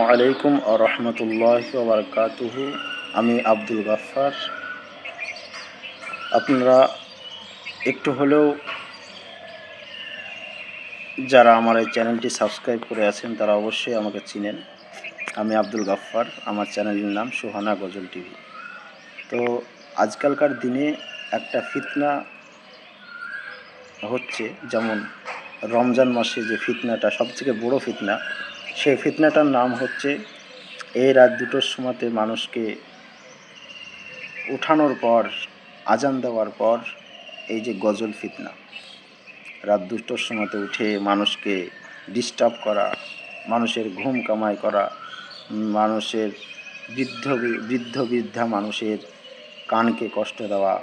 আলাইকুম রহমতুল্লাহ বারকাতুহু। আমি আব্দুল গাফফার। আপনারা একটু হলেও যারা আমার এই চ্যানেলটি সাবস্ক্রাইব করে আছেন তারা অবশ্যই আমাকে চিনেন। আমি আব্দুল গাফফার, আমার চ্যানেলের নাম সুহানা গজল টিভি। তো আজকালকার দিনে একটা ফিতনা হচ্ছে, যেমন রমজান মাসে যে ফিতনাটা সবথেকে বড় ফিতনা, সেই ফিতনাটার নাম হচ্ছে এই রাত দুটোর সময়তে মানুষকে উঠানোর পর, আজান দেওয়ার পর এই যে গজল ফিতনা, রাত 2টোর সময়তে উঠে মানুষকে ডিস্টার্ব করা, মানুষের ঘুম কামাই করা, মানুষের বৃদ্ধা মানুষের কানকে কষ্ট দেওয়া,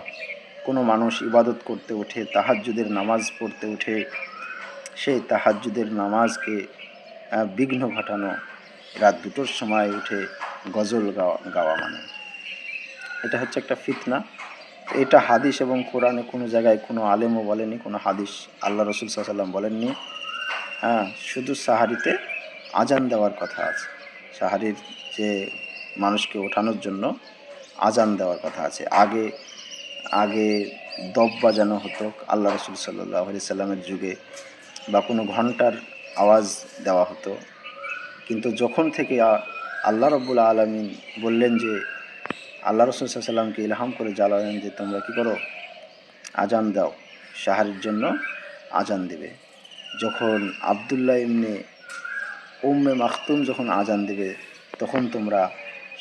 কোনো মানুষ ইবাদত করতে উঠে, তাহাজ্জুদের নামাজ পড়তে উঠে সেই তাহাজ্জুদের নামাজকে বিঘ্ন ঘটানো, রাত 2টোর সময় উঠে গজল গাওয়া মানে এটা হচ্ছে একটা ফিতনা। এটা হাদিস এবং কোরআনে কোনো জায়গায় কোনো আলেমও বলেনি, কোনো হাদিস আল্লাহ রসুল সাল্লাল্লাহু আলাইহি ওয়াসাল্লাম বলেননি। শুধু সাহারিতে আজান দেওয়ার কথা আছে, সাহারির যে মানুষকে ওঠানোর জন্য আজান দেওয়ার কথা আছে। আগে দব বাজানো হতো আল্লাহ রসুল সাল্লাল্লাহু আলাইহি সাল্লামের যুগে, বা কোনো ঘন্টার আওয়াজ দেওয়া হতো। কিন্তু যখন থেকে আল্লাহ রাব্বুল আলামিন বললেন যে, আল্লাহ রাসূল সাল্লাল্লাহু আলাইহি সাল্লামকে ইলহাম করে জ্বালালেন যে তোমরা কী করো, আজান দাও, সাহারির জন্য আজান দেবে। যখন আবদুল্লাহ ইবনে উম্মে মাখতুম যখন আজান দেবে তখন তোমরা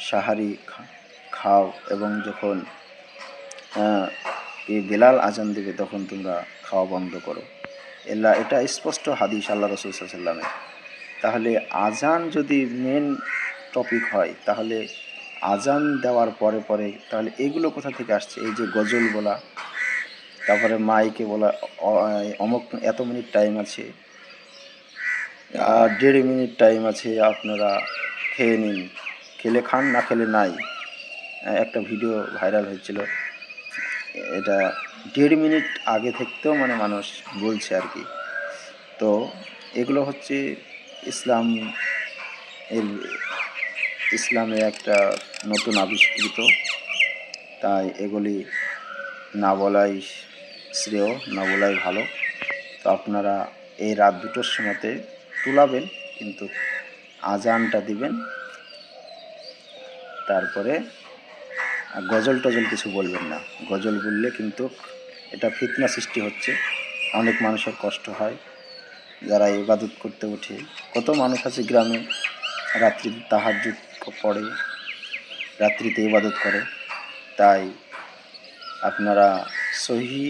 সাহারি খাও, এবং যখন এই বেলাল আজান দেবে তখন তোমরা খাওয়া বন্ধ করো। এটা স্পষ্ট হাদিস আল্লাহ রাসূল সাল্লাল্লাহু আলাইহি সাল্লামের। তাহলে আজান যদি মেন টপিক হয়, তাহলে আজান দেওয়ার পরে তাহলে এগুলো কোথা থেকে আসছে? এই যে গজল বলা, তারপরে মাইকে বলা, অমুক এত মিনিট টাইম আছে, 1.5 মিনিট টাইম আছে, আপনারা খেয়ে নিন, খেলে খান, না খেলে নাই। একটা ভিডিও ভাইরাল হয়েছিল, এটা 1.5 মিনিট আগে থাকতেও মানে মানুষ বলছে আর কি। তো এগুলো হচ্ছে ইসলামে একটা নতুন আবিষ্কৃত, তাই এগুলি না বলাই শ্রেয়, না বলাই ভালো। তো আপনারা এই রাত 2টোর সময়তে তুলাবেন, কিন্তু আজানটা দিবেন, তারপরে গজল টজল কিছু বলবেন না। গজল বললে কিন্তু এটা ফিতনা সৃষ্টি হচ্ছে, অনেক মানুষের কষ্ট হয় যারা ইবাদত করতে ওঠে। কত মানুষ আছে গ্রামে রাত্রিতে তাহাজ্জুদ পড়ে, রাত্রিতে ইবাদত করে। তাই আপনারা সহি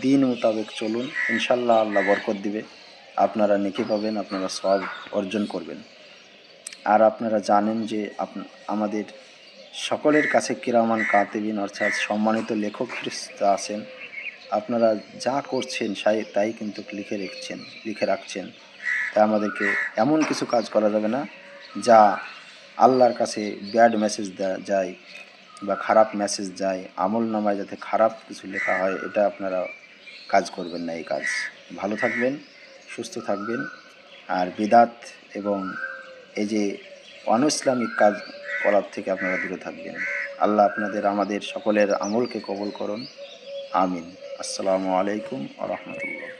দিন মোতাবেক চলুন, ইনশাল্লাহ আল্লাহ বরকত দিবে, আপনারা নেকি পাবেন, আপনারা সওয়াব অর্জন করবেন। আর আপনারা জানেন যে আমাদের সকলের কাছে কিরামান কাতিবিন অর্থাৎ সম্মানিত লেখক ফেরেশতা আছেন। আপনারা যা করছেন তাই কিন্তু লিখে রাখছেন। তাই আমাদেরকে এমন কিছু কাজ করা যাবে না যা আল্লাহর কাছে ব্যাড মেসেজ যায় বা খারাপ মেসেজ যায়, আমল নামায় যাতে খারাপ কিছু লেখা হয়, এটা আপনারা কাজ করবেন না। এই কাজ, ভালো থাকবেন, সুস্থ থাকবেন, আর বিদআত এবং এই যে অনইসলামিক কাজকলাপ থেকে আপনারা দূরে থাকবেন। আল্লাহ আমাদের সকলের আমলকে কবুল করুন, আমিন। আসসালামু আলাইকুম ওয়া রাহমাতুল্লাহ।